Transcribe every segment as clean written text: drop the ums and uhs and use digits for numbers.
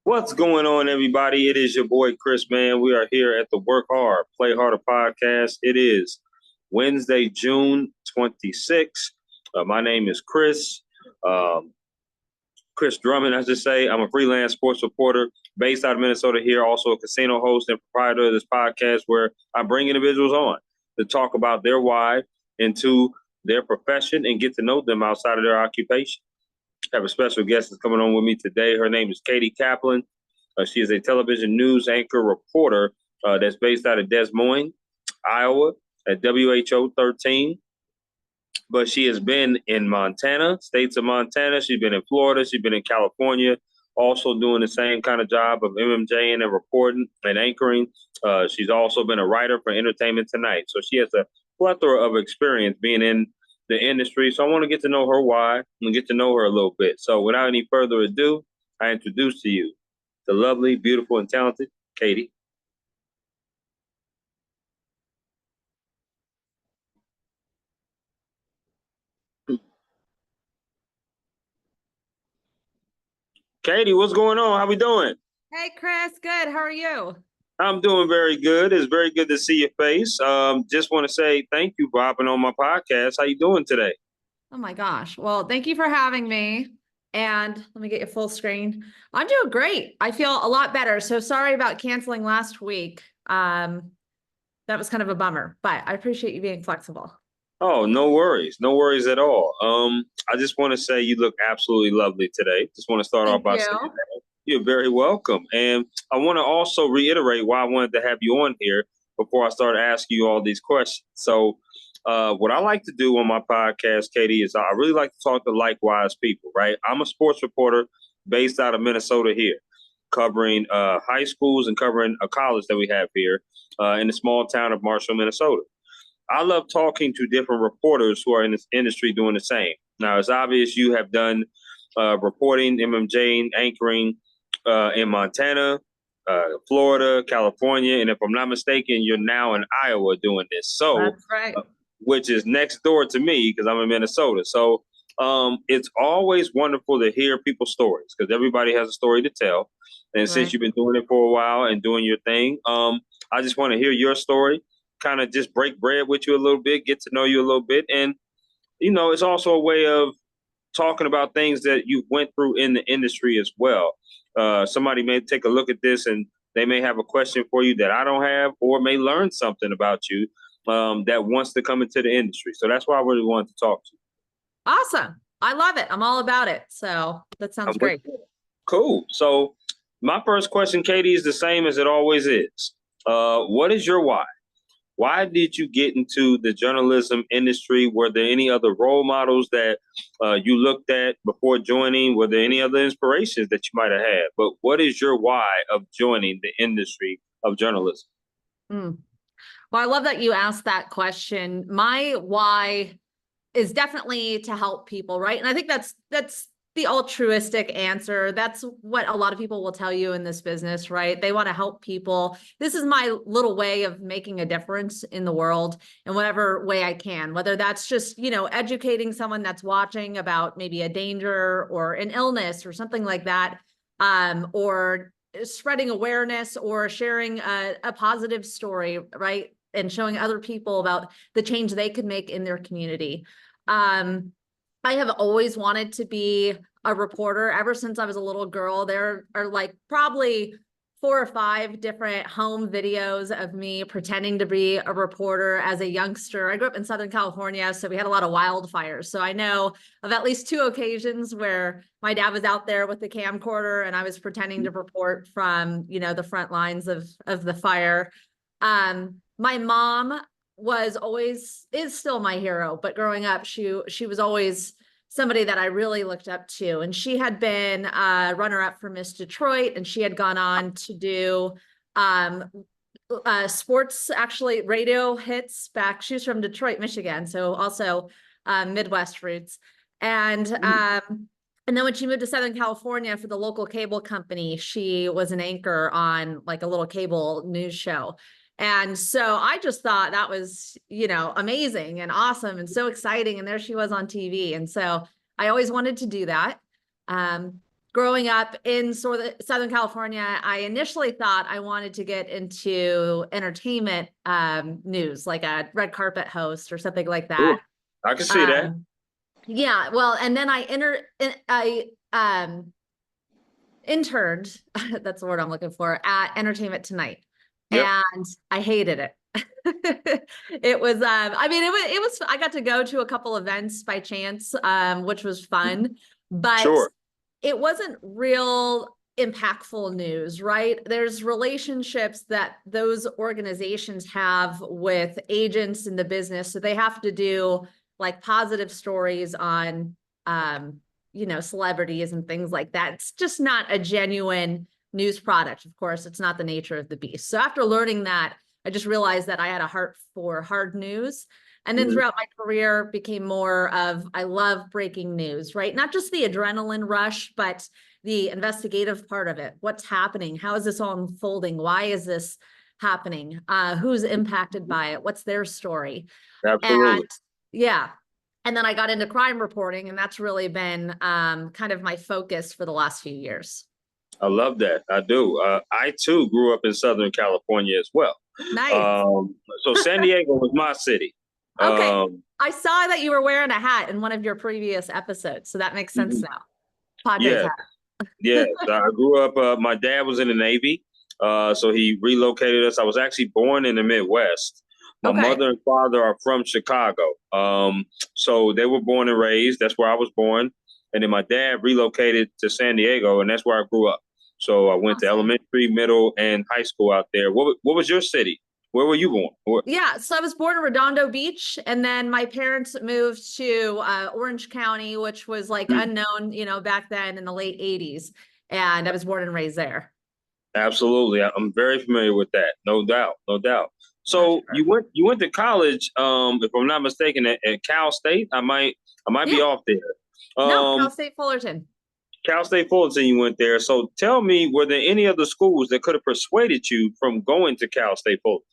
What's going on, everybody? It is your boy Chris, man. We are here at the Work Hard, Play Harder podcast. It is Wednesday, June 26th. My name is Chris. Um, Chris Drummond, I should say. I'm a freelance sports reporter based out of Minnesota here, also a casino host and proprietor of this podcast where I bring individuals on to talk about their why into their profession and get to know them outside of their occupation. I have a special guest that's coming on with me today. Her name is Katie Kaplan. She is a television news anchor reporter that's based out of Des Moines, Iowa, at WHO 13. But she has been in Montana, states of Montana. She's been in Florida. She's been in California, also doing the same kind of job of MMJ and reporting and anchoring. She's also been a writer for Entertainment Tonight. So she has a plethora of experience being in the industry. So I want to get to know her why and get to know her a little bit. So without any further ado, I introduce to you the lovely, beautiful, and talented Katie. Katie, what's going on? How we doing? Hey Chris, good. How are you? I'm doing very good. It's very good to see your face. Just want to say thank you for hopping on my podcast. How you doing today? Oh my gosh. Well, thank you for having me. And let me get you full screen. I'm doing great. I feel a lot better. So sorry about canceling last week. That was kind of a bummer, but I appreciate you being flexible. Oh, no worries. No worries at all. I just want to say you look absolutely lovely today. Just want to start off Thank by saying you. that. You're very welcome. And I want to also reiterate why I wanted to have you on here before I start asking you all these questions. So, what I like to do on my podcast, Katie, is I really like to talk to likewise people, right? I'm a sports reporter based out of Minnesota here, covering high schools and covering a college that we have here in the small town of Marshall, Minnesota. I love talking to different reporters who are in this industry doing the same. Now, it's obvious you have done reporting, MMJ, anchoring in Montana, Florida, California, and if I'm not mistaken, you're now in Iowa doing this. So, That's right. which is next door to me because I'm in Minnesota. So, it's always wonderful to hear people's stories because everybody has a story to tell. And since Right. you've been doing it for a while and doing your thing, I just want to hear your story, kind of just break bread with you a little bit, get to know you a little bit. And, it's also a way of talking about things that you went through in the industry as well. Somebody may take a look at this and they may have a question for you that I don't have, or may learn something about you that wants to come into the industry. So that's why I really wanted to talk to you. Awesome. I love it. I'm all about it. So that I'm sounds with great. you. Cool. So my first question, Katie, is the same as it always is. What is your why? Why did you get into the journalism industry? Were there any other role models that you looked at before joining? Were there any other inspirations that you might have had? But what is your why of joining the industry of journalism? Mm. Well, I love that you asked that question. My why is definitely to help people, right? And I think that's the altruistic answer. That's what a lot of people will tell you in this business, right? They want to help people. This is my little way of making a difference in the world in whatever way I can, whether that's just, educating someone that's watching about maybe a danger or an illness or something like that, or spreading awareness or sharing a positive story, right? And showing other people about the change they could make in their community. Um, I have always wanted to be a reporter ever since I was a little girl. There are like probably 4 or 5 different home videos of me pretending to be a reporter as a youngster. I grew up in Southern California, so we had a lot of wildfires. So I know of at least 2 occasions where my dad was out there with the camcorder and I was pretending to report from, the front lines of the fire. My mom was always is still my hero, but growing up, she was always somebody that I really looked up to. And she had been runner-up for Miss Detroit, and she had gone on to do um, sports, actually radio hits back. She was from Detroit, Michigan, so also Midwest roots. And then when she moved to Southern California for the local cable company, she was an anchor on like a little cable news show. And so I just thought that was, amazing and awesome and so exciting. And there she was on TV. And so I always wanted to do that. Um, growing up in Southern California, I initially thought I wanted to get into entertainment news, like a red carpet host or something like Ooh, that. I can see that. Yeah, well, and then I interned, that's the word I'm looking for, at Entertainment Tonight. Yep. And I hated it. It was I mean it was I got to go to a couple events by chance, which was fun, but Sure. it wasn't real impactful news, right? There's relationships that those organizations have with agents in the business, so they have to do like positive stories on celebrities and things like that. It's just not a genuine news product. Of course, it's not the nature of the beast. So after learning that, I just realized that I had a heart for hard news. And then throughout my career became more of, I love breaking news, right? Not just the adrenaline rush, but the investigative part of it. What's happening? How is this all unfolding? Why is this happening? Who's impacted by it? What's their story? And Absolutely. yeah. And then I got into crime reporting, and that's really been kind of my focus for the last few years. I love that. I do. I too grew up in Southern California as well. Nice. So San Diego was my city. Okay. I saw that you were wearing a hat in one of your previous episodes, so that makes sense now. Padres Yeah, hat. yeah. I grew up. My dad was in the Navy, so he relocated us. I was actually born in the Midwest. My Okay. mother and father are from Chicago, so they were born and raised. That's where I was born, and then my dad relocated to San Diego, and that's where I grew up. So I went to Awesome. elementary, middle, and high school out there. What was your city? Where were you born? Yeah, so I was born in Redondo Beach, and then my parents moved to Orange County, which was like unknown, back then in the late 80s. And I was born and raised there. Absolutely. I'm very familiar with that. No doubt. No doubt. Not So sure. you went to college, if I'm not mistaken, at Cal State. I might be Yeah. off there. No, Cal State Fullerton. Cal State Fullerton, you went there. So tell me, were there any other schools that could have persuaded you from going to Cal State Fullerton?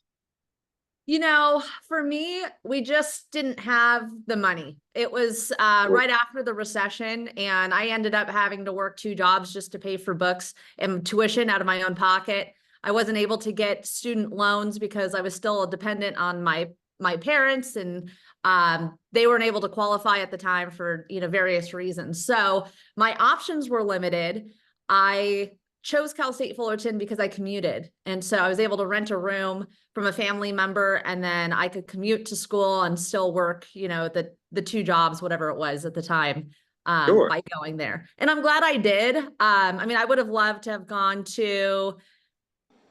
For me, we just didn't have the money. It was right after the recession, and I ended up having to work two jobs just to pay for books and tuition out of my own pocket. I wasn't able to get student loans because I was still dependent on my parents, and they weren't able to qualify at the time for various reasons. So my options were limited. I chose Cal State Fullerton because I commuted. And so I was able to rent a room from a family member, and then I could commute to school and still work, the two jobs, whatever it was at the time, Sure. by going there. And I'm glad I did. I mean, I would have loved to have gone to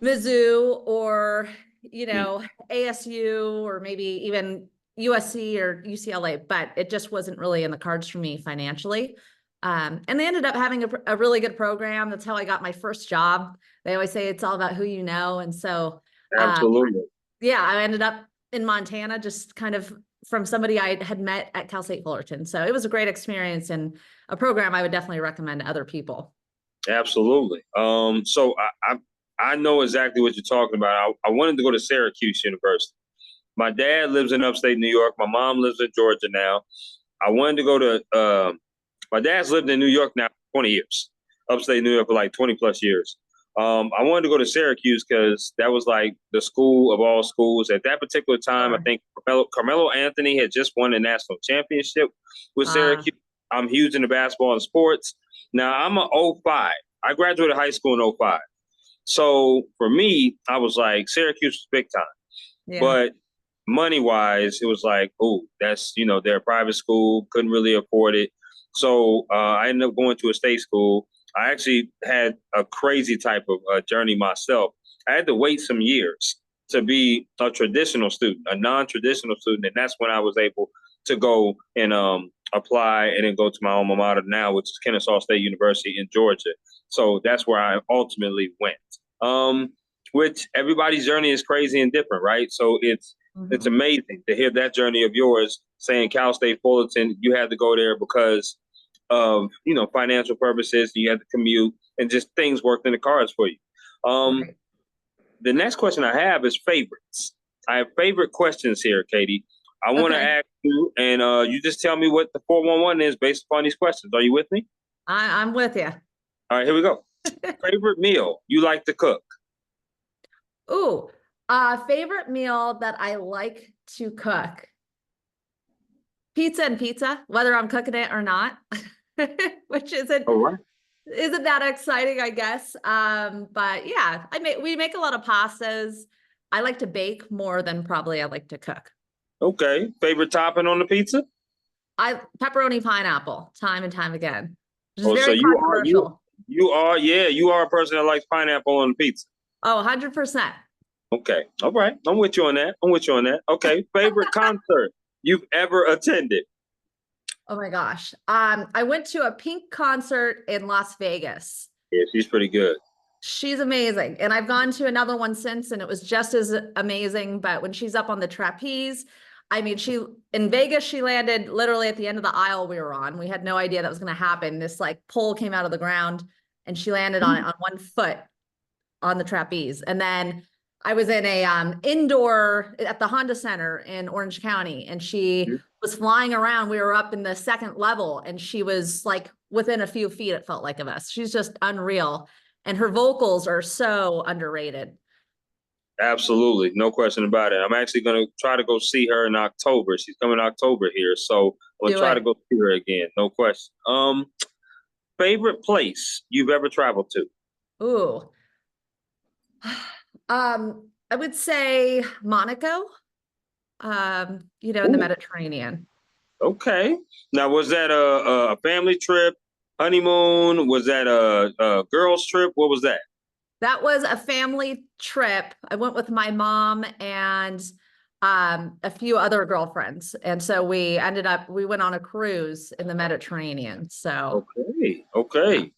Mizzou or, ASU or maybe even USC or UCLA, but it just wasn't really in the cards for me financially. And they ended up having a really good program. That's how I got my first job. They always say it's all about who you know. And so, Absolutely. yeah, I ended up in Montana just kind of from somebody I had met at Cal State Fullerton. So it was a great experience and a program I would definitely recommend to other people. Absolutely. So I know exactly what you're talking about. I wanted to go to Syracuse University. My dad lives in upstate New York. My mom lives in Georgia now. I wanted to go to my dad's lived in New York now for 20 years, upstate New York for like 20 plus years. I wanted to go to Syracuse because that was like the school of all schools. At that particular time, I Sure. think Carmelo Anthony had just won the national championship with Syracuse. I'm huge into basketball and sports. Now, I'm an '05. I graduated high school in '05. So for me, I was like, Syracuse was big time. Yeah. But money wise, it was like, oh, that's, they're a private school, couldn't really afford it. So I ended up going to a state school. I actually had a crazy type of journey myself. I had to wait some years to be a traditional student, a non-traditional student. And that's when I was able to go and apply and then go to my alma mater now, which is Kennesaw State University in Georgia. So that's where I ultimately went. Which everybody's journey is crazy and different, right? So it's amazing to hear that journey of yours saying Cal State Fullerton, you had to go there because of, financial purposes. You had to commute and just things worked in the cards for you. Right. The next question I have is favorites. I have favorite questions here, Katie. I want to Okay. ask you, and you just tell me what the 411 is based upon these questions. Are you with me? I'm with you. All right, here we go. Favorite meal you like to cook? Ooh, favorite meal that I like to cook. Pizza and pizza, whether I'm cooking it or not, which All right. isn't that exciting, I guess. But yeah, we make a lot of pastas. I like to bake more than probably I like to cook. Okay. Favorite topping on the pizza? I pepperoni pineapple, time and time again, which is Oh, so very controversial. you are a person that likes pineapple on the pizza. Oh, 100%. Okay. All right. I'm with you on that. I'm with you on that. Okay. Favorite concert you've ever attended? Oh my gosh. I went to a Pink concert in Las Vegas. Yeah, she's pretty good. She's amazing. And I've gone to another one since, and it was just as amazing. But when she's up on the trapeze, I mean, in Vegas, she landed literally at the end of the aisle we were on. We had no idea that was going to happen. This like pole came out of the ground and she landed on it on one foot on the trapeze. And then I was in a indoor at the Honda Center in Orange County, and she was flying around. We were up in the second level, and she was like within a few feet, it felt like, of us. She's just unreal. And her vocals are so underrated. Absolutely. No question about it. I'm actually going to try to go see her in October. She's coming October here. So I'm going to Do try to it. go see her again. No question. Favorite place you've ever traveled to? Ooh. I would say Monaco, in the Ooh, Mediterranean. okay. Now, was that a family trip, honeymoon? Was that a girls' trip? What was that? That was a family trip. I went with my mom and a few other girlfriends. And so we went on a cruise in the Mediterranean. So Okay. yeah. Okay.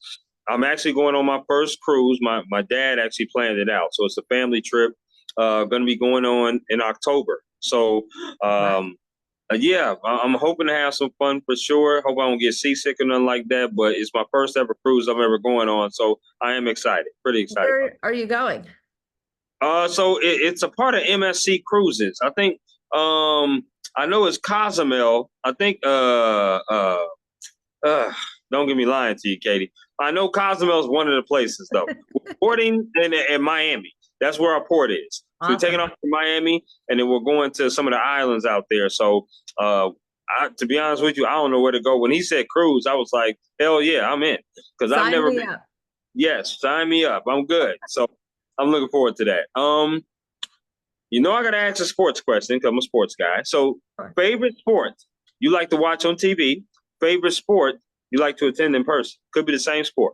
I'm actually going on my first cruise. My dad actually planned it out. So it's a family trip. Going to be going on in October. So Right. yeah, I'm hoping to have some fun for sure. Hope I don't get seasick or nothing like that. But it's my first ever cruise I'm ever going on, so I am excited. Pretty excited about Where are you going? it. So it's a part of MSC Cruises. I think. I know it's Cozumel. I think. Uh, don't get me lying to you, Katie. I know Cozumel is one of the places though. We're porting in Miami. That's where our port is. So we're taking Awesome. off to Miami, and then we're going to some of the islands out there. So, to be honest with you, I don't know where to go. When he said cruise, I was like, hell yeah, I'm in, because I've Sign never me been. up. Yes, sign me up. I'm good. So I'm looking forward to that. I got to ask a sports question because I'm a sports guy. So, Sure. favorite sport you like to watch on TV? Favorite sport you like to attend in person? Could be the same sport.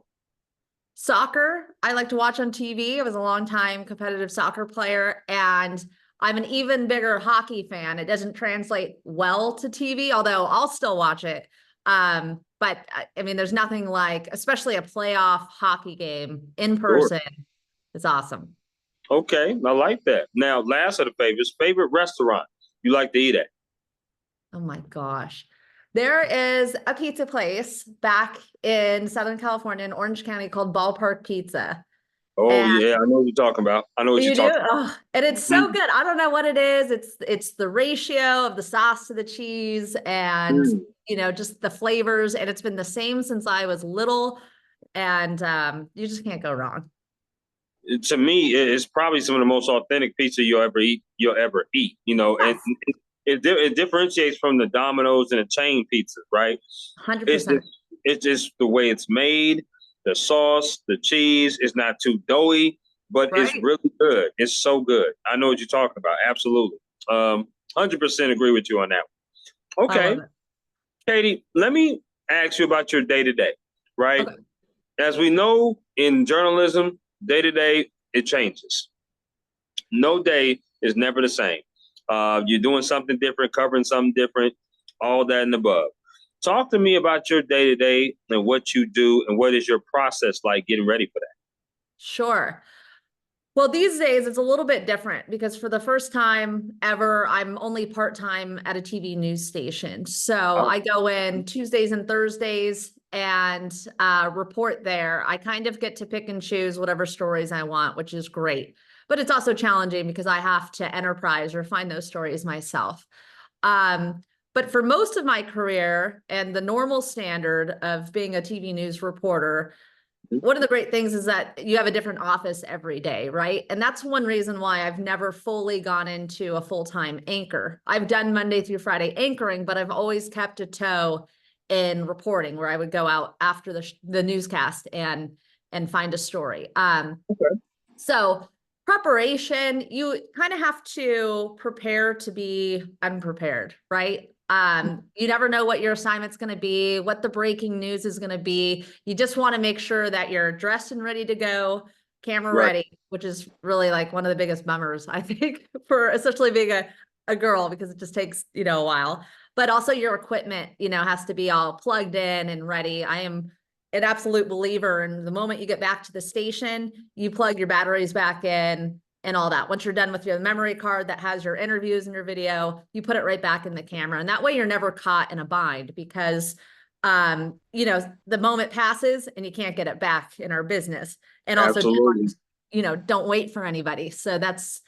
Soccer, I like to watch on TV. I was a long time competitive soccer player, and I'm an even bigger hockey fan. It doesn't translate well to TV, although I'll still watch it. But I mean, there's nothing like, especially a playoff hockey game in Sure. person. It's awesome. Okay, I like that. Now, last of the favorites, favorite restaurant you like to eat at? Oh my gosh. There is a pizza place back in Southern California in Orange County called Ballpark Pizza. Oh And yeah, I know what you're talking about. I know what you're you do? talking Oh, and it's about. so good. I don't know what it is. It's the ratio of the sauce to the cheese and Mm. just the flavors. And it's been the same since I was little. And you just can't go wrong. To me, it's probably some of the most authentic pizza you'll ever eat. And Yes, it differentiates from the Domino's and the chain pizzas, right? It's 100%. just it's just the way it's made, the sauce, the cheese. It's not too doughy, but it's Right? really good. It's so good. I know what you're talking about. Absolutely. 100% agree with you on that one. I love Okay, it. Katie, let me ask you about your day to day, right? Okay. As we know in journalism, day to day, it changes. No day is never the same. You're doing something different, covering something different, all that and above. Talk to me about your day to day and what you do and what is your process like getting ready for that. Sure. Well, these days it's a little bit different because for the first time ever, I'm only part-time at a TV news station. So Oh, I go in Tuesdays and Thursdays and report there. I kind of get to pick and choose whatever stories I want, which is great. But it's also challenging because I have to enterprise or find those stories myself. But for most of my career and the normal standard of being a TV news reporter, one of the great things is that you have a different office every day, right? And that's one reason why I've never fully gone into a full-time anchor. I've done Monday through Friday anchoring, but I've always kept a toe in reporting, where I would go out after the newscast and find a story. Okay. So preparation, you kind of have to prepare to be unprepared, right? You never know what your assignment's going to be, what the breaking news is going to be. You just want to make sure that you're dressed and ready to go, camera Right. ready, which is really like one of the biggest bummers, I think, for especially being a girl, because it just takes, a while. But also your equipment, has to be all plugged in and ready. I am an absolute believer in the moment you get back to the station, you plug your batteries back in and all that. Once you're done with your memory card that has your interviews and your video, you put it right back in the camera. And that way you're never caught in a bind, because the moment passes and you can't get it back in our business. And also, Absolutely. don't wait for anybody. So that's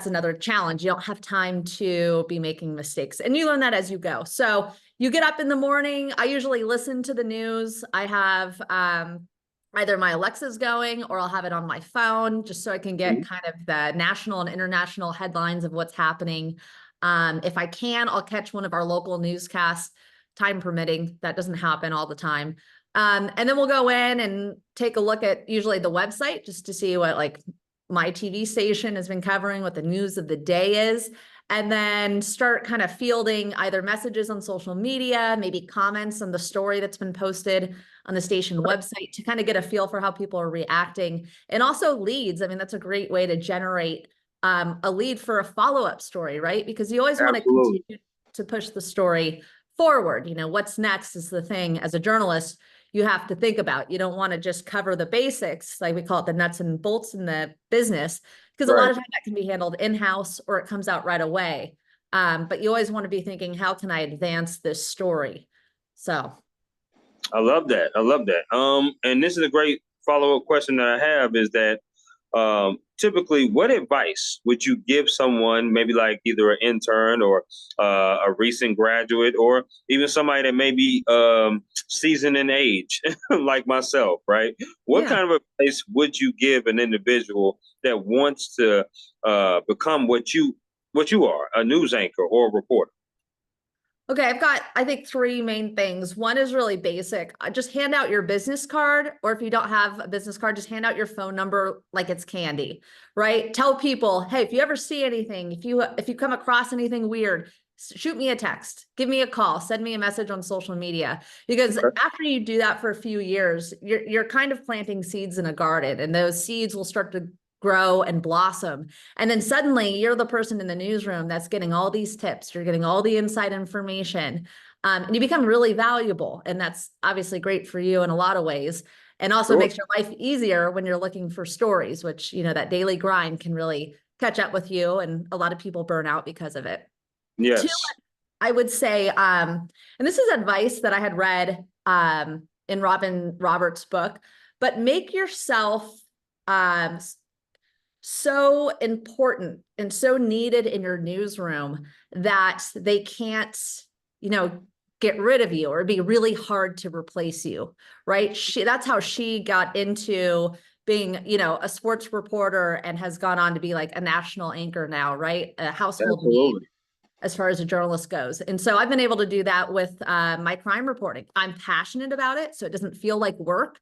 another challenge. You don't have time to be making mistakes, and you learn that as you go. So you get up in the morning. I usually listen to the news. I have either my Alexa's going, or I'll have it on my phone, just so I can get kind of the national and international headlines of what's happening. If I can, I'll catch one of our local newscasts, time permitting. That doesn't happen all the time. And then we'll go in and take a look at usually the website, just to see what like my TV station has been covering, what the news of the day is, and then start kind of fielding either messages on social media, maybe comments on the story that's been posted on the station website, to kind of get a feel for how people are reacting. And also leads. I mean, that's a great way to generate a lead for a follow-up story, right? Because you always want to Absolutely. continue to push the story forward. What's next is the thing as a journalist you have to think about. You don't want to just cover the basics, like we call it the nuts and bolts in the business, because a lot Right. of times that can be handled in-house or it comes out right away. But you always want to be thinking, how can I advance this story? So I love that. I love that. And this is a great follow-up question that I have, is that typically, what advice would you give someone, maybe like either an intern or a recent graduate, or even somebody that may be seasoned in age, like myself, right? What yeah. kind of advice would you give an individual that wants to become what you are, a news anchor or a reporter? Okay, I've got, I think, three main things. One is really basic. Just hand out your business card, or if you don't have a business card, just hand out your phone number like it's candy, right? Tell people, hey, if you ever see anything, if you come across anything weird, shoot me a text, give me a call, send me a message on social media. Because Okay. after you do that for a few years, you're kind of planting seeds in a garden, and those seeds will start to grow and blossom. And then suddenly you're the person in the newsroom that's getting all these tips, you're getting all the inside information, and you become really valuable. And that's obviously great for you in a lot of ways. And also Sure. makes your life easier when you're looking for stories, which, that daily grind can really catch up with you. And a lot of people burn out because of it. Two, Yes. I would say, and this is advice that I had read in Robin Roberts' book, but make yourself um, so important and so needed in your newsroom that they can't, get rid of you, or it'd be really hard to replace you, right? That's how she got into being, a sports reporter, and has gone on to be like a national anchor now, right? A household name Absolutely. as far as a journalist goes. And so I've been able to do that with my crime reporting. I'm passionate about it, so it doesn't feel like work.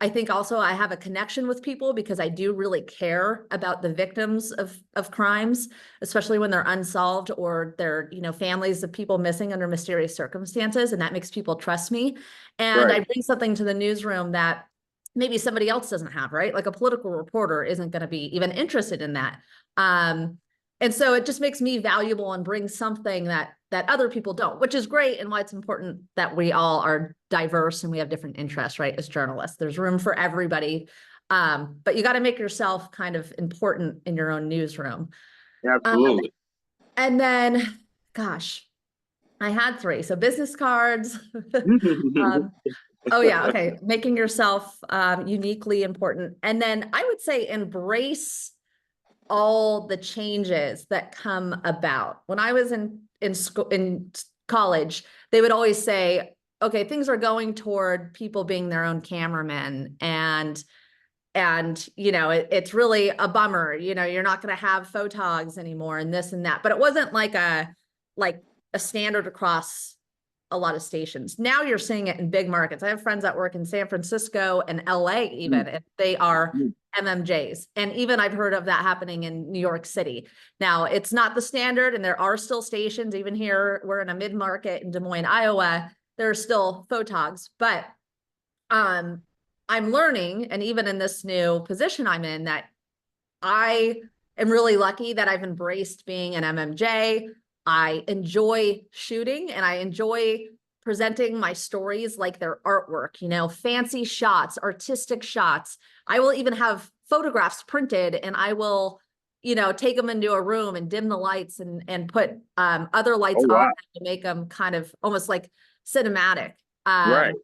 I think also I have a connection with people, because I do really care about the victims of crimes, especially when they're unsolved, or they're, families of people missing under mysterious circumstances. And that makes people trust me. And Right. I bring something to the newsroom that maybe somebody else doesn't have, right? Like a political reporter isn't going to be even interested in that. And so it just makes me valuable and brings something that other people don't, which is great, and why it's important that we all are diverse and we have different interests, right? As journalists, there's room for everybody. But you got to make yourself kind of important in your own newsroom. Um, Absolutely. and then, gosh, I had three. So business cards. um, oh yeah, okay. Making yourself uniquely important. And then I would say embrace all the changes that come about. When I was in school, in college, they would always say, okay, things are going toward people being their own cameramen, and it's really a bummer, you're not going to have photogs anymore and this and that. But it wasn't like a standard across a lot of stations. Now you're seeing it in big markets. I have friends that work in San Francisco and LA even, and they are MMJs. And even I've heard of that happening in New York City. Now it's not the standard, and there are still stations. Even here, we're in a mid-market in Des Moines, Iowa, there are still photogs. But I'm learning, and even in this new position I'm in, that I am really lucky that I've embraced being an MMJ. I enjoy shooting, and I enjoy presenting my stories like they're artwork, fancy shots, artistic shots. I will even have photographs printed, and I will, take them into a room and dim the lights and put other lights on to make them kind of almost like cinematic. Right.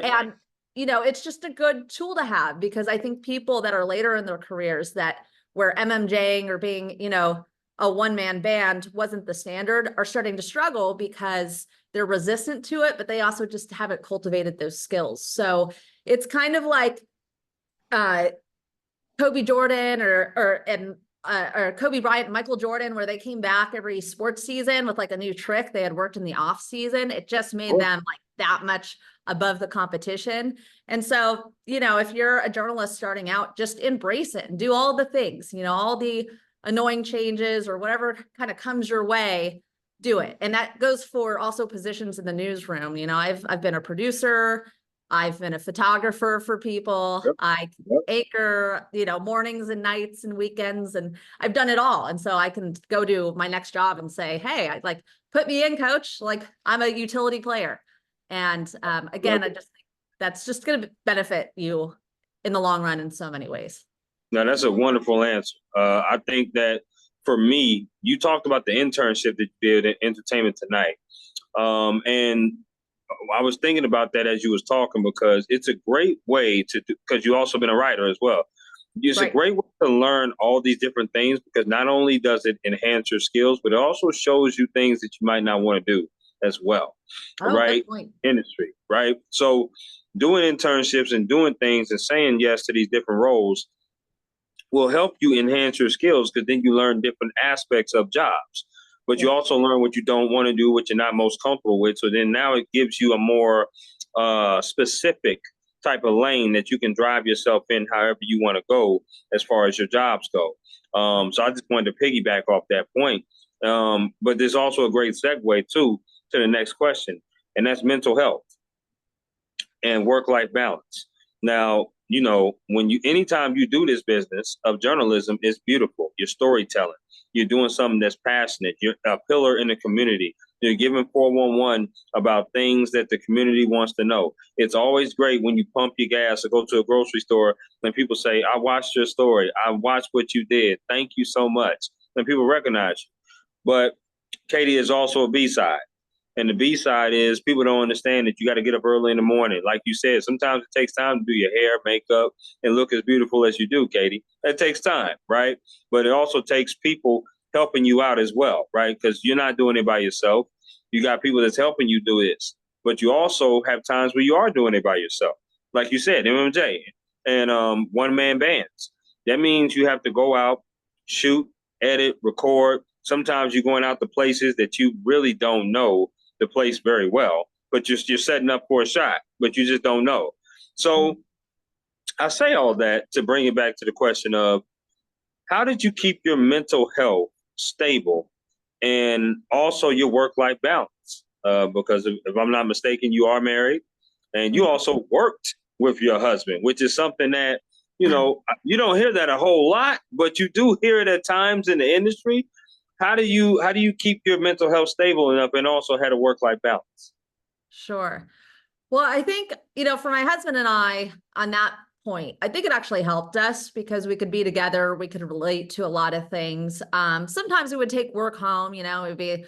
And it's just a good tool to have, because I think people that are later in their careers that where MMJing or being, a one-man band wasn't the standard are starting to struggle because they're resistant to it, but they also just haven't cultivated those skills. So it's kind of like Kobe Jordan or Kobe Bryant and Michael Jordan, where they came back every sports season with like a new trick they had worked in the off season. It just made them like that much above the competition. And so, if you're a journalist starting out, just embrace it and do all the things, all the annoying changes or whatever kind of comes your way, do it. And that goes for also positions in the newsroom. I've been a producer, I've been a photographer for people. I anchor, mornings and nights and weekends, and I've done it all. And so I can go to my next job and say, hey, I put me in, coach. Like, I'm a utility player. And again, I just think that's just going to benefit you in the long run in so many ways. No, that's a wonderful answer. I think that for me, you talked about the internship that you did in Entertainment Tonight. And I was thinking about that as you was talking, because it's a great way to do, because you also been a writer as well. It's a great way to learn all these different things, because not only does it enhance your skills, but it also shows you things that you might not want to do as well. Right? Industry, right? So doing internships and doing things and saying yes to these different roles will help you enhance your skills, because then you learn different aspects of jobs. But you also learn what you don't want to do, what you're not most comfortable with. So then now it gives you a more specific type of lane that you can drive yourself in however you want to go as far as your jobs go. So I just wanted to piggyback off that point. But there's also a great segue too to the next question, and that's mental health and work-life balance. Now, anytime you do this business of journalism, it's beautiful. You're storytelling. You're doing something that's passionate. You're a pillar in the community. You're giving 411 about things that the community wants to know. It's always great when you pump your gas or go to a grocery store and people say, I watched your story. I watched what you did. Thank you so much. And people recognize you. But Katie is also a B-side. And the B side is people don't understand that you got to get up early in the morning. Like you said, sometimes it takes time to do your hair, makeup, and look as beautiful as you do, Katie. That takes time, right? But it also takes people helping you out as well, right? Because you're not doing it by yourself. You got people that's helping you do this. But you also have times where you are doing it by yourself. Like you said, MMJ and one-man bands. That means you have to go out, shoot, edit, record. Sometimes you're going out to places that you really don't know the place very well, but you're setting up for a shot, but you just don't know. So I say all that to bring it back to the question of, how did you keep your mental health stable and also your work-life balance? Because if I'm not mistaken, you are married and you also worked with your husband, which is something that, you don't hear that a whole lot, but you do hear it at times in the industry. How do you keep your mental health stable enough and also have a work-life balance? Sure. Well, I think, for my husband and I on that point, I think it actually helped us because we could be together. We could relate to a lot of things. Sometimes we would take work home, we'd be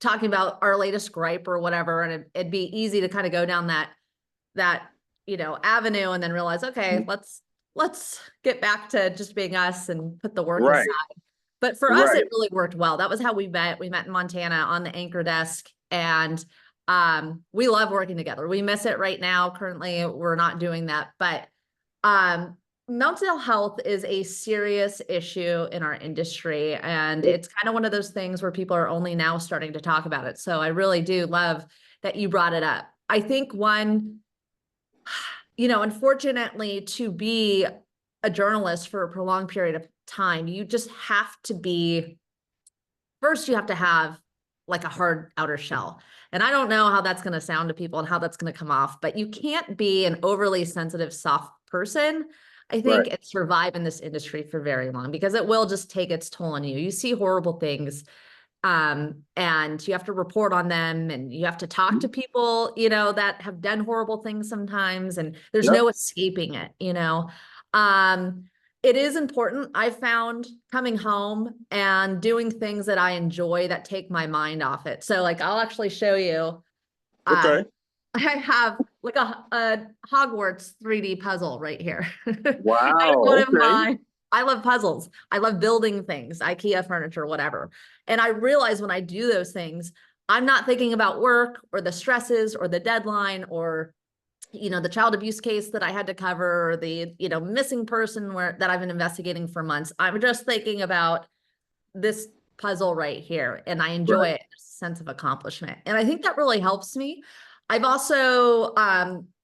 talking about our latest gripe or whatever. And it'd be easy to kind of go down that avenue and then realize, okay, let's get back to just being us and put the work aside. But for us, it really worked well. That was how we met. We met in Montana on the anchor desk. And We love working together. We miss it right now. Currently, we're not doing that, but um, mental health is a serious issue in our industry, and it's kind of one of those things where people are only now starting to talk about it. So I really do love that you brought it up. I think one, unfortunately, to be a journalist for a prolonged period of time, you just have to be, first, you have to have like a hard outer shell. And I don't know how that's going to sound to people and how that's going to come off, but you can't be an overly sensitive, soft person, I Right. think, and survive in this industry for very long, because it will just take its toll on you. You see horrible things, and you have to report on them, and you have to talk to people, that have done horrible things sometimes, and there's Yep. no escaping it. Um, it is important, I've found, coming home and doing things that I enjoy that take my mind off it. So like, I'll actually show you, uh, Okay. I have like a Hogwarts 3D puzzle right here. That is one Wow. of Okay. I love puzzles. I love building things, IKEA furniture, whatever. And I realize when I do those things, I'm not thinking about work or the stresses or the deadline or, the child abuse case that I had to cover, or the, missing person that I've been investigating for months. I'm just thinking about this puzzle right here, and I enjoy Right. it. There's a sense of accomplishment, and I think that really helps me. I've also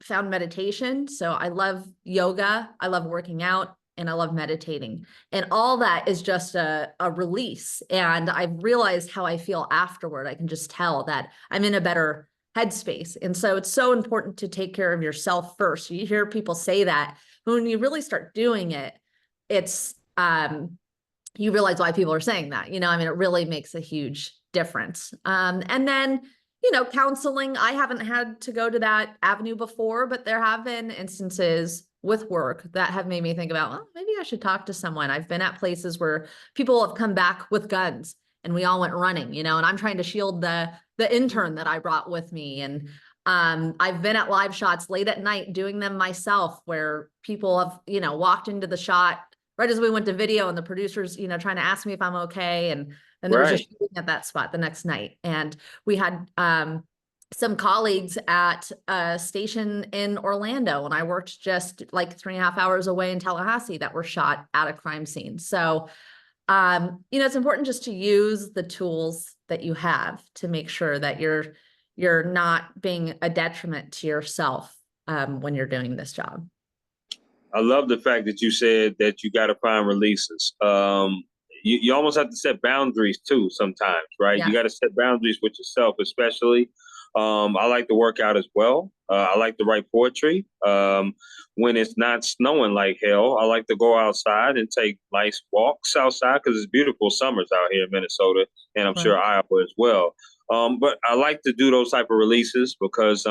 found meditation. So I love yoga, I love working out, and I love meditating, and all that is just a release. And I've realized how I feel afterward. I can just tell that I'm in a better headspace. And so it's so important to take care of yourself first. You hear people say that, but when you really start doing it, it's you realize why people are saying that. I mean, it really makes a huge difference. And then, counseling, I haven't had to go to that avenue before, but there have been instances with work that have made me think about, well, maybe I should talk to someone. I've been at places where people have come back with guns and we all went running, and I'm trying to shield the intern that I brought with me. And I've been at live shots late at night doing them myself, where people have, walked into the shot right as we went to video, and the producers, trying to ask me if I'm okay. And then there was a Right. shooting at that spot the next night. And we had some colleagues at a station in Orlando, and I worked just like 3.5 hours away in Tallahassee, that were shot at a crime scene. So, it's important just to use the tools that you have to make sure that you're not being a detriment to yourself when you're doing this job. I love the fact that you said that you got to find releases. You almost have to set boundaries too sometimes, right? You Yeah. got to set boundaries with yourself, especially. I like to work out as well. I like to write poetry. When it's not snowing like hell, I like to go outside and take nice walks outside because it's beautiful summers out here in Minnesota, and I'm sure Right. Iowa as well. But I like to do those type of releases because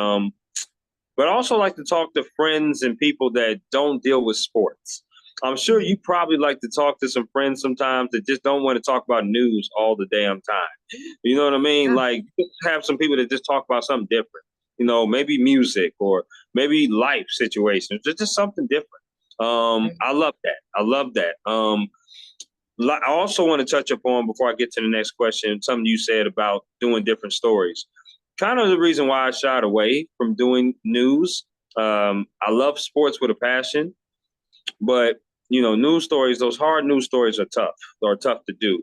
but I also like to talk to friends and people that don't deal with sports. I'm sure you probably like to talk to some friends sometimes that just don't want to talk about news all the damn time. You know what I mean? Yeah. Like, have some people that just talk about something different. Maybe music or maybe life situations, just something different. Right. I love that. I love that. I also want to touch upon, before I get to the next question, something you said about doing different stories. Kind of the reason why I shied away from doing news. I love sports with a passion, but news stories, those hard news stories are tough. Are tough to do.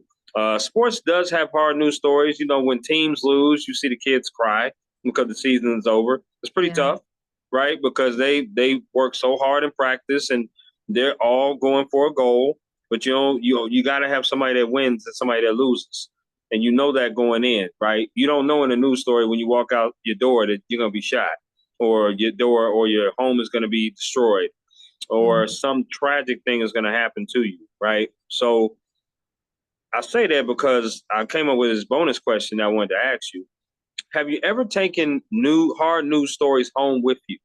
Sports does have hard news stories. When teams lose, you see the kids cry because the season is over. It's pretty Yeah. tough, right? Because they work so hard in practice and they're all going for a goal. But you got to have somebody that wins and somebody that loses, and that going in, right? You don't know in a news story when you walk out your door that you're gonna be shot, or your door or your home is gonna be destroyed, or Mhm. some tragic thing is gonna happen to you, right? So I say that because I came up with this bonus question that I wanted to ask you. Have you ever taken hard news stories home with you?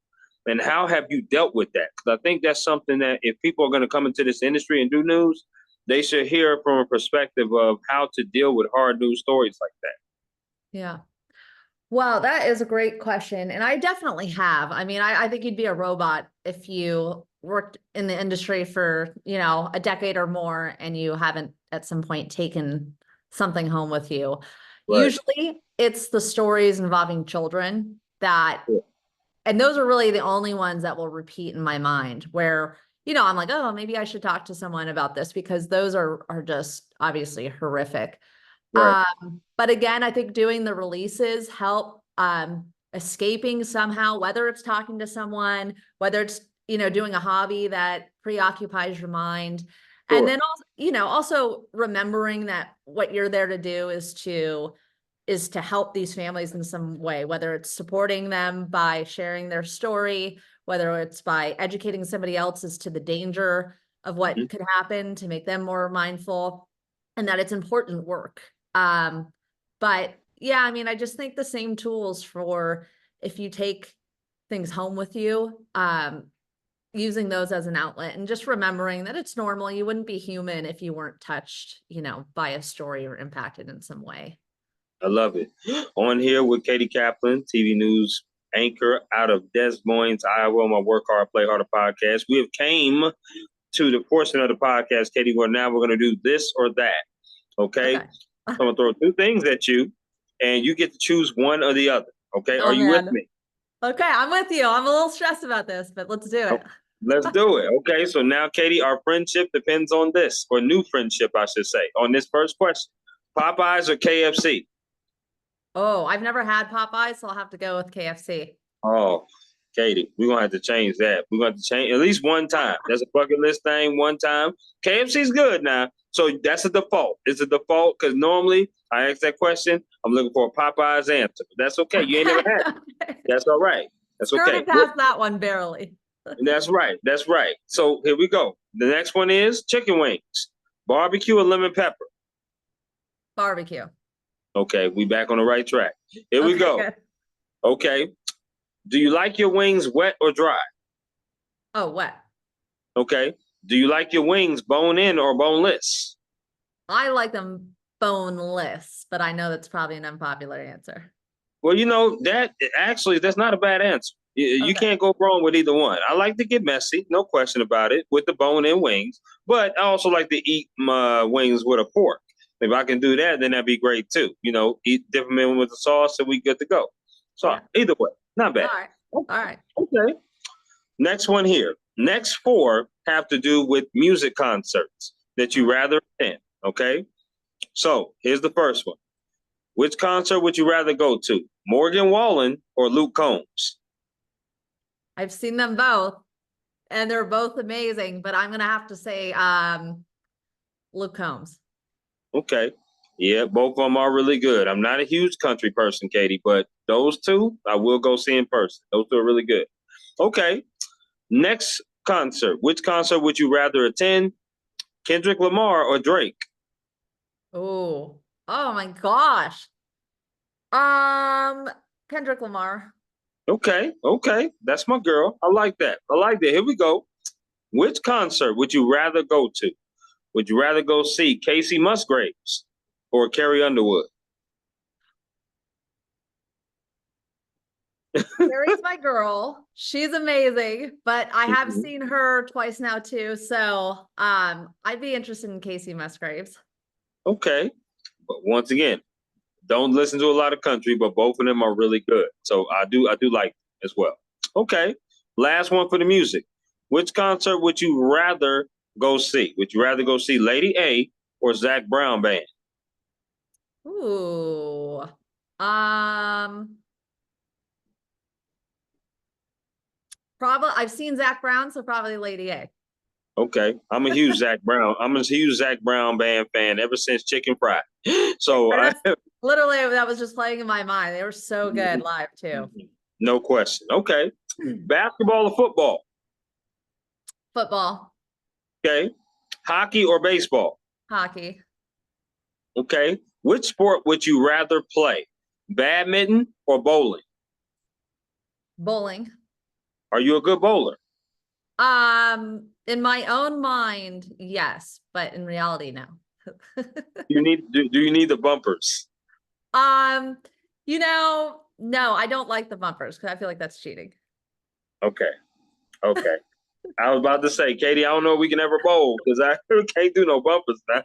And how have you dealt with that? Because I think that's something that if people are going to come into this industry and do news, they should hear from a perspective of how to deal with hard news stories like that. Yeah. Well, that is a great question. And I definitely have. I mean, I think you'd be a robot if you worked in the industry for, a decade or more and you haven't at some point taken something home with you. Right. Usually it's the stories involving children that, Yeah. and those are really the only ones that will repeat in my mind where, I'm like, oh, maybe I should talk to someone about this because those are just obviously horrific. Right. But again, I think doing the releases help, escaping somehow, whether it's talking to someone, whether it's, doing a hobby that preoccupies your mind. And Sure. then also, also remembering that what you're there to do is to help these families in some way, whether it's supporting them by sharing their story, whether it's by educating somebody else as to the danger of what could happen to make them more mindful, and that it's important work. But yeah, I mean, I just think the same tools for if you take things home with you, using those as an outlet and just remembering that it's normal. You wouldn't be human if you weren't touched, by a story or impacted in some way. I love it. On here with Katie Kaplan, TV news anchor out of Des Moines, Iowa, on my Work Hard, Play Harder podcast. We have came to the portion of the podcast, Katie, where now we're going to do this or that. Okay? I'm going to throw two things at you, and you get to choose one or the other. Okay? Oh, Are you with man. me? Okay, I'm with you. I'm a little stressed about this, but let's do it. Let's do it. Okay, so now, Katie, our friendship depends on this, or new friendship, I should say, on this first question. Popeyes or KFC? Oh, I've never had Popeyes, so I'll have to go with KFC. Oh, Katie, we're gonna have to change that. We're gonna have to change at least one time. That's a bucket list thing. One time. KFC's good now, so that's a default. It's a default because normally I ask that question, I'm looking for a Popeyes answer. But that's okay. You ain't never had it. That's all right. That's okay. Skirted past that one barely. That's right. That's right. So here we go. The next one is chicken wings, barbecue or lemon pepper. Barbecue. Okay, we back on the right track. Here we go. Good. Okay. Do you like your wings wet or dry? Oh, wet. Okay. Do you like your wings bone in or boneless? I like them boneless, but I know that's probably an unpopular answer. Well, that's not a bad answer. You can't go wrong with either one. I like to get messy, no question about it, with the bone-in wings, but I also like to eat my wings with a fork. If I can do that, then that'd be great too. Eat dip them in with the sauce, and we good to go. So either way, not bad. All right. Okay. Next one here. Next four have to do with music concerts that you rather attend. Okay. So here's the first one. Which concert would you rather go to? Morgan Wallen or Luke Combs? I've seen them both, and they're both amazing, but I'm going to have to say Luke Combs. Okay. Yeah, both of them are really good. I'm not a huge country person, Katie, but those two I will go see in person. Those two are really good. Okay. Next concert. Which concert would you rather attend? Kendrick Lamar or Drake? Oh my gosh. Kendrick Lamar. Okay. That's my girl. I like that. Here we go. Which concert would you rather go to? Would you rather go see Casey Musgraves or Carrie Underwood? Carrie's my girl. She's amazing, but I have seen her twice now too. So I'd be interested in Casey Musgraves. Okay. But once again, don't listen to a lot of country, but both of them are really good. So I do like them as well. Okay. Last one for the music. Which concert would you rather go see? Would you rather go see Lady A or Zach Brown Band? Ooh. Probably I've seen Zach Brown, so probably Lady A. Okay. I'm a huge Zach Brown Band fan ever since Chicken Fried. So literally that was just playing in my mind. They were so good live too. No question. Okay. Basketball or football? Football. Okay. Hockey or baseball? Hockey. Okay. Which sport would you rather play? Badminton or bowling? Bowling. Are you a good bowler? In my own mind, yes, but in reality, no. Do you need the bumpers? No, I don't like the bumpers because I feel like that's cheating. Okay. I was about to say, Katie, I don't know if we can ever bowl because I can't do no bumpers now.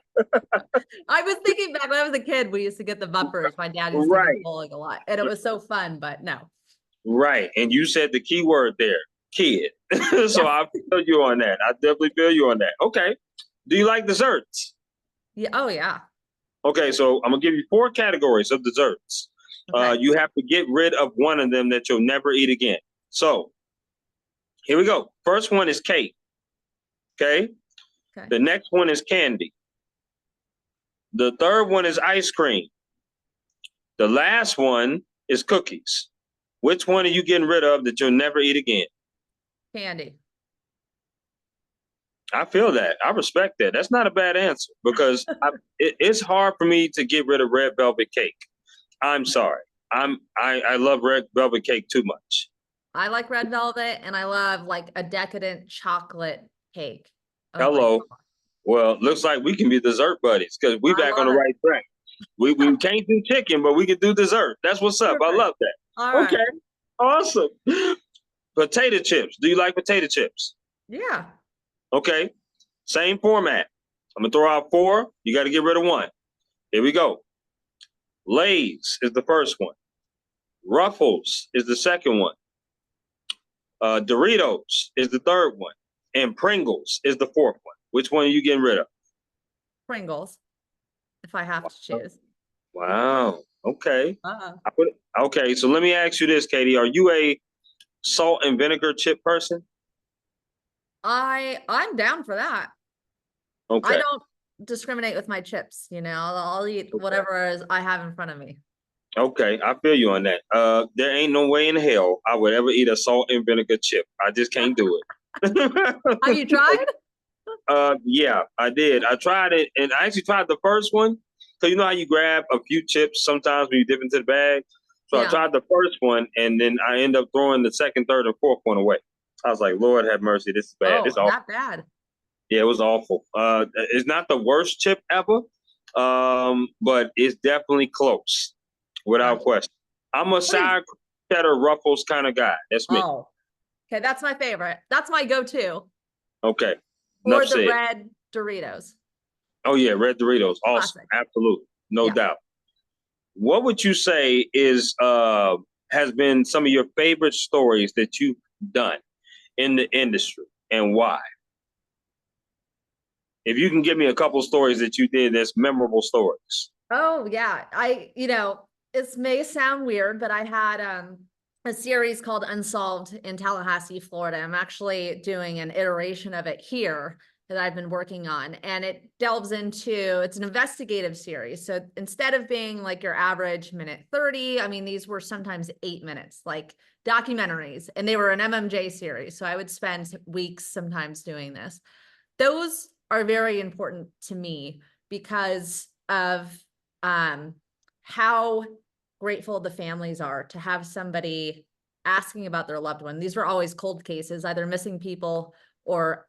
I was thinking back when I was a kid, we used to get the bumpers. My dad used to take us Right, bowling a lot, and it was so fun, but no. right. And you said the key word there, kid. So Yes. I feel you on that. I definitely feel you on that. Okay. Do you like desserts? Yeah. Oh, yeah. Okay, so I'm gonna give you 4 categories of desserts. Okay. You have to get rid of one of them that you'll never eat again. So here we go. First one is cake. Okay. Okay. The next one is candy. The third one is ice cream. The last one is cookies. Which one are you getting rid of that you'll never eat again? Candy. I feel that. I respect that. That's not a bad answer because it's hard for me to get rid of red velvet cake. I'm sorry. I love red velvet cake too much. I like red velvet, and I love like a decadent chocolate cake. Oh my Hello. God. Well, looks like we can be dessert buddies because we I back on love the it. right track. We can't do chicken, but we can do dessert. That's what's up. I Perfect. love that. All Okay, right. awesome. Potato chips. Do you like potato chips? Yeah. Okay, same format. I'm gonna throw out 4. You got to get rid of 1. Here we go. Lay's is the first one. Ruffles is the second one. Doritos is the third one, and Pringles is the fourth one. Which one are you getting rid of? Pringles, if I have to choose. Wow. Okay. Uh, Okay. So let me ask you this, Katie. Are you a salt and vinegar chip person? I'm down for that. I Okay. don't discriminate with my chips, I'll eat Okay. whatever is I have in front of me. Okay. I feel you on that. There ain't no way in hell I would ever eat a salt and vinegar chip. I just can't do it. Have you tried? Yeah, I did. I tried it, and I actually tried the first one. So you know how you grab a few chips sometimes when you dip into the bag. So I Yeah. tried the first one, and then I end up throwing the second, third, and fourth one away. I was like, Lord have mercy, this is bad. It's Oh, awful. that bad. Yeah, it was awful. It's not the worst chip ever, but it's definitely close, without Gotcha. question. I'm a What is, sour cheddar ruffles kind of guy. That's me. oh, okay. That's my favorite. That's my go-to. Okay, Or enough the said. red Doritos. Oh yeah, red Doritos, awesome, Classic. absolutely, no Yeah. doubt. What would you say is has been some of your favorite stories that you've done in the industry, and why? If you can give me a couple stories that you did that's memorable stories. Oh, yeah. This may sound weird, but I had a series called Unsolved in Tallahassee, Florida. I'm actually doing an iteration of it here that I've been working on. And it delves into, it's an investigative series. So instead of being like your average minute 30, I mean, these were sometimes 8 minutes, like documentaries, and they were an MMJ series. So I would spend weeks sometimes doing this. Those are very important to me because of how grateful the families are to have somebody asking about their loved one. These were always cold cases, either missing people or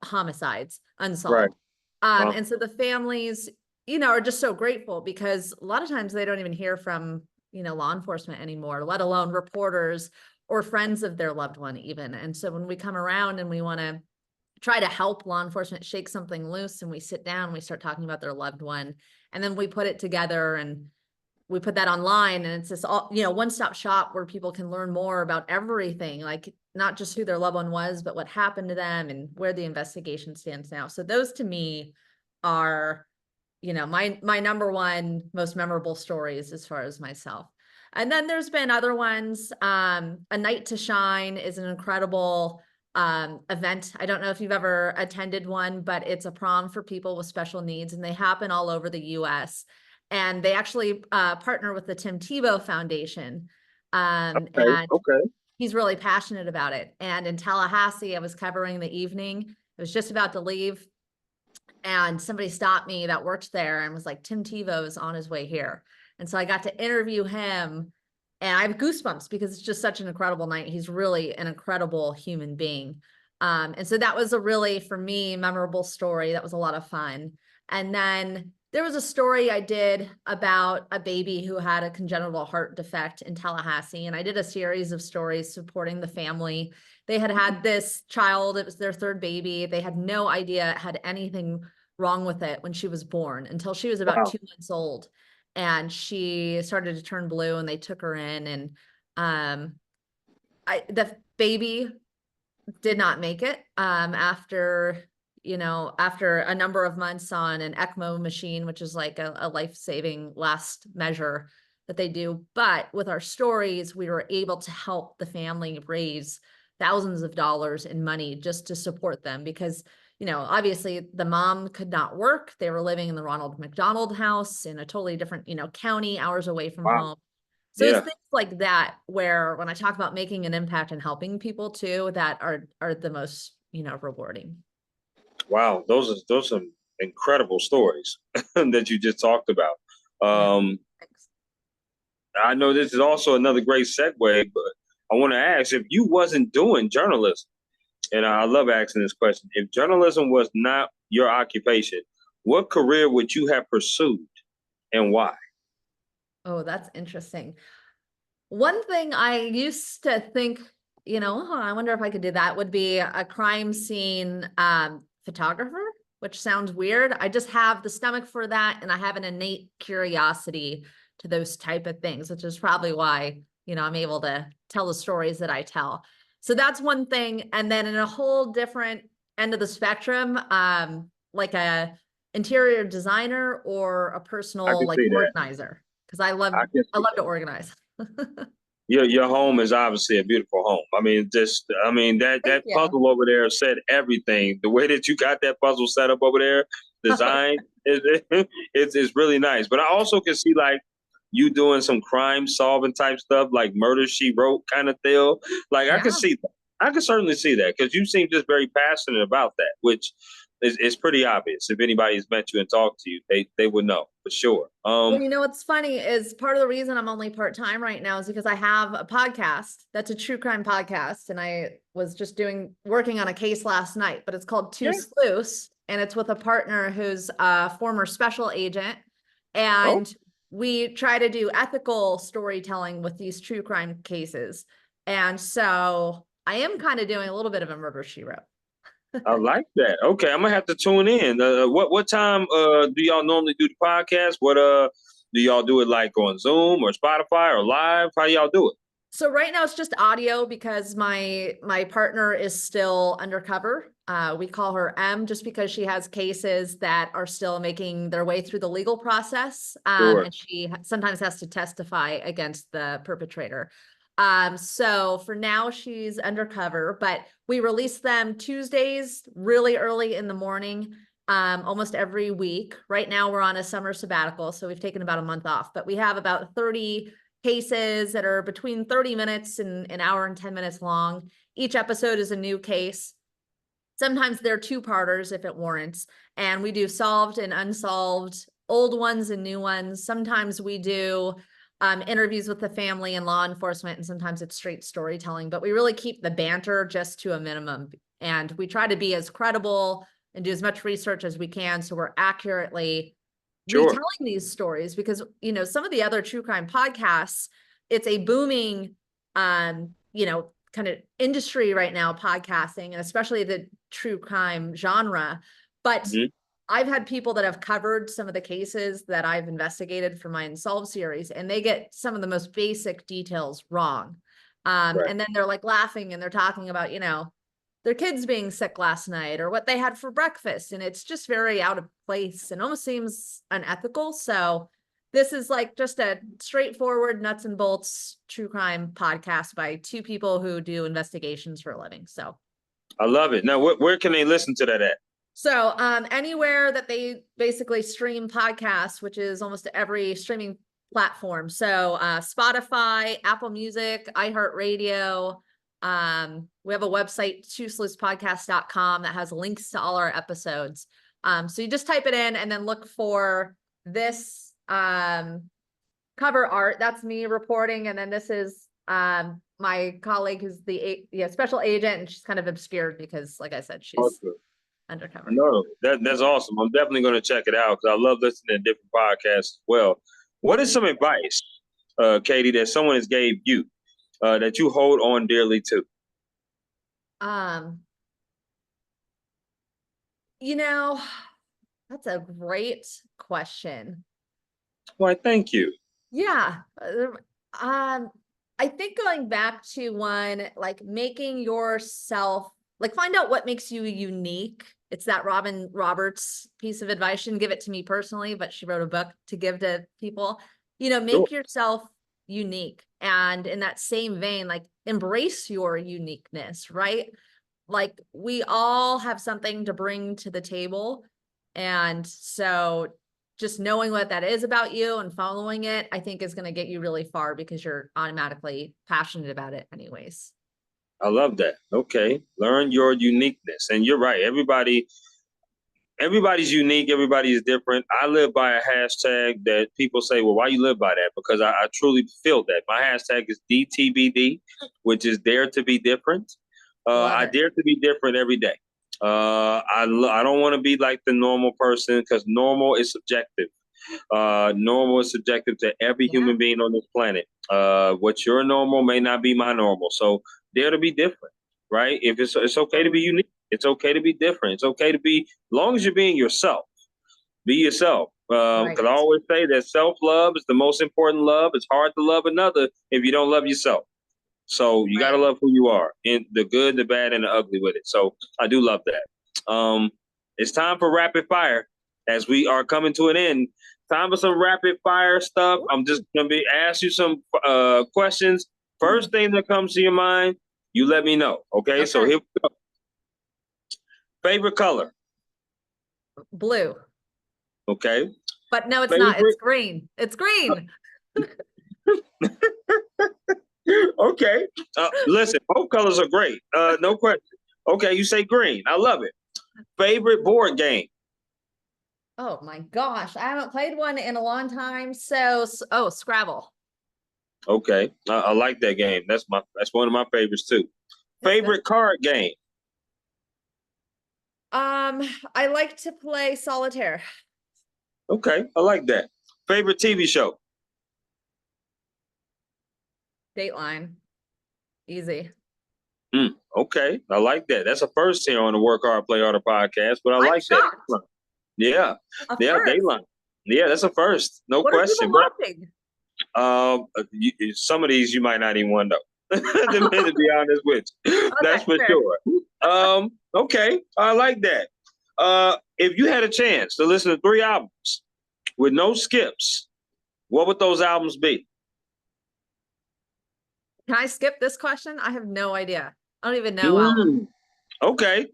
homicides, Right. unsolved. Wow. And so the families, are just so grateful because a lot of times they don't even hear from, law enforcement anymore, let alone reporters or friends of their loved one even. And so when we come around and we want to try to help law enforcement shake something loose, and we sit down, we start talking about their loved one, and then we put it together and we put that online, and it's this all, one-stop shop where people can learn more about everything, like not just who their loved one was, but what happened to them and where the investigation stands now. So those to me are, my number one most memorable stories as far as myself. And then there's been other ones. A Night to Shine is an incredible event. I don't know if you've ever attended one, but it's a prom for people with special needs, and they happen all over the US. And they actually partner with the Tim Tebow Foundation. Okay. And Okay. he's really passionate about it. And in Tallahassee, I was covering the evening. I was just about to leave, and somebody stopped me that worked there and was like, Tim Tebow is on his way here. And so I got to interview him, and I have goosebumps because it's just such an incredible night. He's really an incredible human being. And so that was a really, for me, memorable story. That was a lot of fun. And then There was a story I did about a baby who had a congenital heart defect in Tallahassee, and I did a series of stories supporting the family. They had had this child, it was their third baby. They had no idea it had anything wrong with it when she was born until she was about Wow. 2 months old. And she started to turn blue and they took her in, and the baby did not make it after a number of months on an ECMO machine, which is like a life-saving last measure that they do. But with our stories, we were able to help the family raise thousands of dollars in money just to support them because, obviously the mom could not work. They were living in the Ronald McDonald House in a totally different, county, hours away from Wow. home. So Yeah. it's things like that where when I talk about making an impact and helping people too, that are the most, rewarding. Wow. Those are some incredible stories that you just talked about. Yeah. Um, Thanks. I know this is also another great segue, but I want to ask if you wasn't doing journalism, and I love asking this question, if journalism was not your occupation, what career would you have pursued and why? Oh, that's interesting. One thing I used to think, I wonder if I could do that would be a crime scene photographer, which sounds weird. I just have the stomach for that. And I have an innate curiosity to those type of things, which is probably why, I'm able to tell the stories that I tell. So that's one thing. And then in a whole different end of the spectrum, like a interior designer or a I personal can like see that. organizer, because I love I can I see love to that. organize. Your home is obviously a beautiful home. That Thank you. puzzle over there said everything. The way that you got that puzzle set up over there, design it's really nice. But I also can see like you doing some crime solving type stuff, like Murder She Wrote kind of deal. Like I can Yeah. see that. I can certainly see that because you seem just very passionate about that, which is pretty obvious. If anybody's met you and talked to you, they would know for sure. Well, what's funny is part of the reason I'm only part-time right now is because I have a podcast that's a true crime podcast. And I was just working on a case last night, but it's called Two Yeah. Sleuths. And it's with a partner who's a former special agent. Oh, And we try to do ethical storytelling with these true crime cases. And so I am kind of doing a little bit of a Murder, She Wrote. I like that. Okay, I'm gonna have to tune in. What time do y'all normally do the podcast? What do y'all do it like on Zoom or Spotify or live? How y'all do it? So right now it's just audio because my partner is still undercover. We call her M just because she has cases that are still making their way through the legal process. Sure. And she sometimes has to testify against the perpetrator. So for now she's undercover, but we release them Tuesdays really early in the morning, almost every week. Right now we're on a summer sabbatical, so we've taken about a month off, but we have about 30 cases that are between 30 minutes and an hour and 10 minutes long. Each episode is a new case. Sometimes they're two-parters if it warrants. And we do solved and unsolved, old ones and new ones. Sometimes we do interviews with the family and law enforcement, and sometimes it's straight storytelling. But we really keep the banter just to a minimum. And we try to be as credible and do as much research as we can so we're accurately Sure. retelling these stories, because some of the other true crime podcasts, it's a booming kind of industry right now, podcasting, and especially the true crime genre. But Mhm. I've had people that have covered some of the cases that I've investigated for my Unsolved series, and they get some of the most basic details wrong. Right. And then they're like laughing and they're talking about, their kids being sick last night or what they had for breakfast. And it's just very out of place and almost seems unethical. So this is like just a straightforward nuts and bolts true crime podcast by two people who do investigations for a living. So I love it. Now, where can they listen to that at? So anywhere that they basically stream podcasts, which is almost every streaming platform. So Spotify, Apple Music, iHeartRadio. We have a website, twosleuthspodcast.com, that has links to all our episodes. So you just type it in and then look for this cover art. That's me reporting. And then this is my colleague who's the special agent, and she's kind of obscured because, like I said, she's Awesome. Undercover. No, that's awesome. I'm definitely going to check it out because I love listening to different podcasts as well. What is some advice, Katie, that someone has gave you that you hold on dearly to? Um, you know, that's a great question. Why, thank you. Yeah. I think going back to one, like making yourself, like find out what makes you unique. It's that Robin Roberts piece of advice. She didn't give it to me personally, but she wrote a book to give to people. Sure. Make yourself unique. And in that same vein, like embrace your uniqueness, right? Like we all have something to bring to the table. And so just knowing what that is about you and following it, I think is going to get you really far because you're automatically passionate about it anyways. I love that. Okay. Learn your uniqueness. And you're right. Everybody's unique. Everybody is different. I live by a hashtag that people say, well, why you live by that? Because I truly feel that. My hashtag is DTBD, which is dare to be different. Love I it. dare to be different every day. I don't want to be like the normal person because normal is subjective. Normal is subjective to every Yeah. human being on this planet. What your normal may not be my normal. So dare to be different, right? If it's okay to be unique. It's okay to be different. It's okay to be, as long as you're being yourself, be yourself. Because Right. I always say that self-love is the most important love. It's hard to love another if you don't love yourself. So you got to Right. love who you are, in the good, the bad, and the ugly with it. So I do love that. It's time for rapid fire as we are coming to an end. Time for some rapid fire stuff. I'm just gonna be ask you some questions. First thing that comes to your mind, you let me know. Okay. So Okay. here we go. Favorite color. Blue. Okay. But no, it's not. It's Favorite. green. It's green. Okay. Listen, both colors are great. No question. Okay, you say green. I love it. Favorite board game. Oh my gosh. I haven't played one in a long time. So, oh, Scrabble. Okay, I like that game. That's one of my favorites too. It's good. Favorite card game. I like to play solitaire. Okay, I like that. Favorite TV show. Dateline. Easy. Okay, I like that. That's a first here on the Work Hard, Play Harder podcast, but I I'm like that. shocked. Yeah, A yeah, first. Dayline. Yeah, that's a first, no What are people question. But watching? some of these you might not even want to know. To be honest with you, that's Okay, for fair. sure. Okay, I like that. If you had a chance to listen to 3 albums with no skips, what would those albums be? Can I skip this question? I have no idea. I don't even know album. Mm, okay,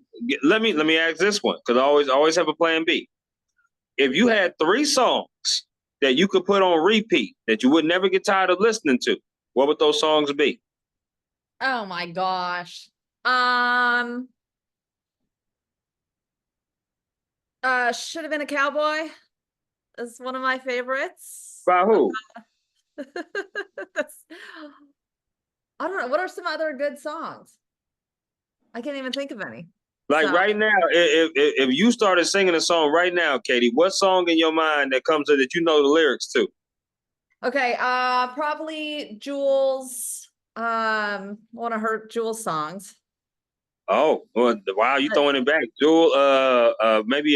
let me ask this one because I always have a plan B. If you had 3 songs that you could put on repeat that you would never get tired of listening to, what would those songs be? Oh my gosh. Um, Should have been a cowboy. Is one of my favorites. By who? That's, I don't know. What are some other good songs? I can't even think of any. Like So, right now, if you started singing a song right now, Katie, what song in your mind that comes to that you know the lyrics to? okay, probably Jules. One of her Jules songs. Oh, well, wow, you But throwing it back, Jewel. Maybe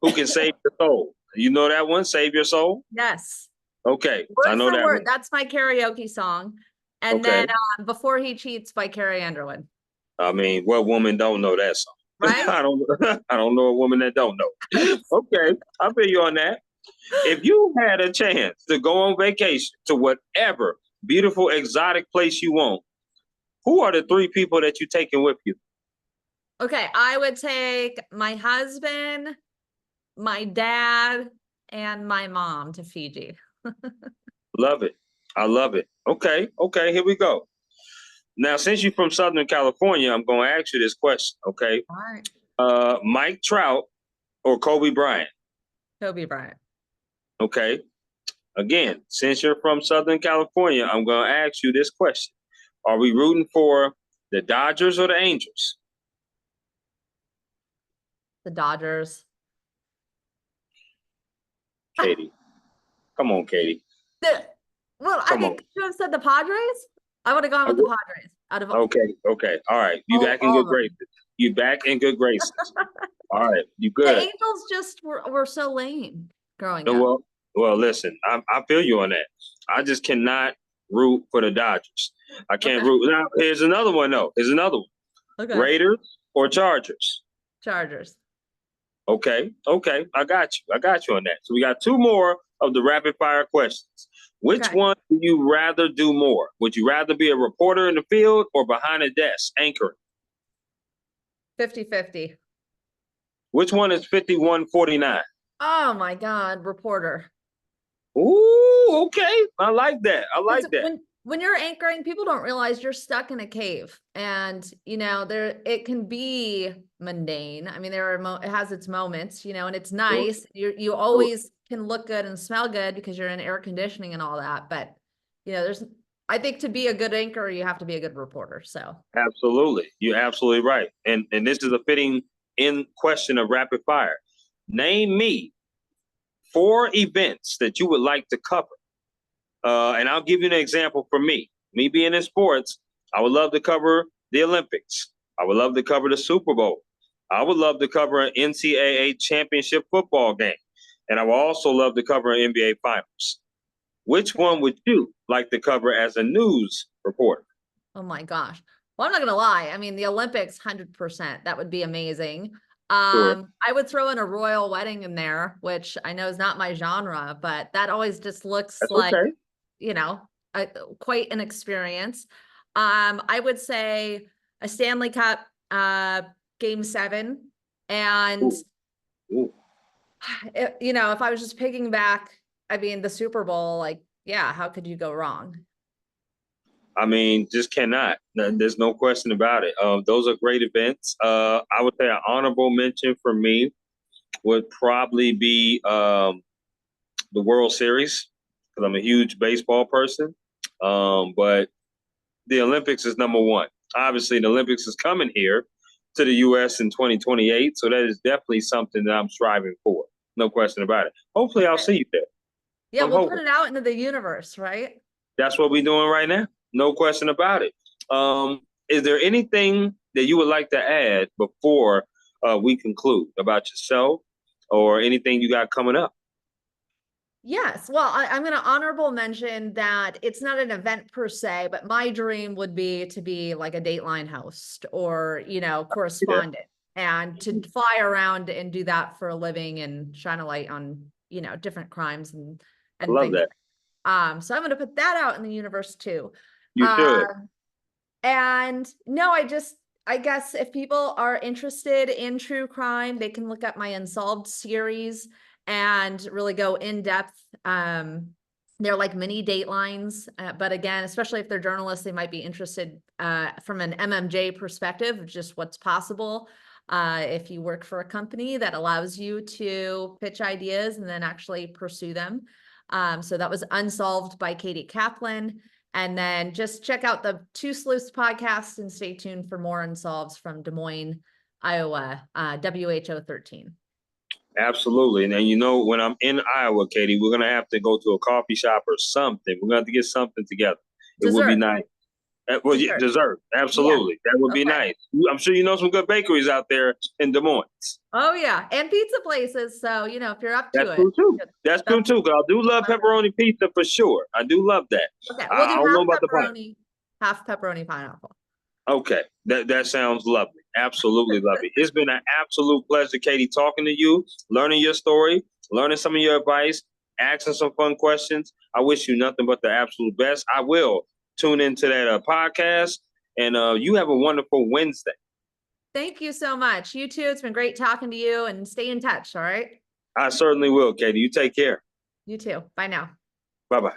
who can save your soul? You know that one, Save Your Soul. yes, Okay, I word know for that word. one. That's my karaoke song. And then Okay, Before He Cheats by Carrie Underwood. I mean, what woman don't know that song? Right? I don't know a woman that don't know. Okay, I feel you on that. If you had a chance to go on vacation to whatever beautiful exotic place you want, who are the 3 people that you taking with you? Okay, I would take my husband, my dad, and my mom to Fiji. Love it. I love it. Okay, here we go. Now, since you're from Southern California, I'm going to ask you this question, okay? All right. Mike Trout or Kobe Bryant, Kobe Bryant. okay? Again, since you're from Southern California, I'm going to ask you this question. Are we rooting for the Dodgers or the Angels? The Dodgers. Katie. Come on, Katie. Well, I Come mean, on. could you have said the Padres? I would have gone with the Padres out of Okay. All right. You back in all good of them. graces. You back in good graces. All right. You The good. Angels just were so lame growing up. Well, listen, I feel you on that. I just cannot root for the Dodgers. I can't root. Now, here's another one, though. Here's another one. Okay. Raiders or Chargers? Chargers. Okay. I got you on that. So we got two more of the rapid fire questions. Which one do you rather do more? Would you rather be a reporter in the field or behind a desk anchoring? 50-50. Which one is 51-49? Oh my God, reporter. Ooh, okay. I like that. When you're anchoring, people don't realize you're stuck in a cave, and it can be mundane. I mean, it has its moments, and it's nice. You always can look good and smell good because you're in air conditioning and all that. But I think to be a good anchor, you have to be a good reporter. So absolutely, you're absolutely right. And this is a fitting in question of rapid fire. Name me 4 events that you would like to cover. And I'll give you an example for me. Me being in sports, I would love to cover the Olympics. I would love to cover the Super Bowl. I would love to cover an NCAA championship football game. And I would also love to cover an NBA finals. Which one would you like to cover as a news reporter? Oh my gosh. Well, I'm not gonna lie. I mean, the Olympics, 100%. That would be amazing. Sure. I would throw in a royal wedding in there, which I know is not my genre, but that always just looks That's like, okay. Quite an experience. I would say a Stanley Cup Game 7. And, Ooh. if I was just picking back, I mean, the Super Bowl, how could you go wrong? I mean, just cannot. There's no question about it. Those are great events. I would say an honorable mention for me would probably be the World Series, because I'm a huge baseball person. But the Olympics is number one. Obviously, the Olympics is coming here to the U.S. in 2028, so that is definitely something that I'm striving for. No question about it. Hopefully, I'll see you there. Yeah, we'll put it out into the universe, right? That's what we're doing right now. No question about it. Is there anything that you would like to add before we conclude about yourself or anything you got coming up? Yes. Well, I'm going to honorable mention that it's not an event per se, but my dream would be to be like a Dateline host or, correspondent and to fly around and do that for a living and shine a light on, different crimes and I love things. that. So I'm going to put that out in the universe too. You should. And no, I guess if people are interested in true crime, they can look at my Unsolved series and really go in depth. They're like mini Datelines, but again, especially if they're journalists, they might be interested from an MMJ perspective, just what's possible if you work for a company that allows you to pitch ideas and then actually pursue them. So that was Unsolved by Katie Kaplan. And then just check out the Two Sleuths podcast and stay tuned for more Unsolveds from Des Moines, Iowa, WHO 13. Absolutely. And then, when I'm in Iowa, Katie, we're going to have to go to a coffee shop or something. We're going to have to get something together. It would be nice. Well, yeah, dessert. Absolutely. Yeah. That would be nice. I'm sure you know some good bakeries out there in Des Moines. Oh, yeah. And pizza places. So, if you're up to it. True, too. That's true, too. Because I do love pepperoni pizza for sure. I do love that. Okay. We'll do I don't know about the pie. Half pepperoni pineapple. Okay. That sounds lovely. Absolutely lovely. It's been an absolute pleasure, Katie, talking to you, learning your story, learning some of your advice, asking some fun questions. I wish you nothing but the absolute best. I will tune into that podcast, and you have a wonderful Wednesday. Thank you so much. You too. It's been great talking to you, and stay in touch. All right. I certainly will, Katie. You take care. You too. Bye now. Bye-bye.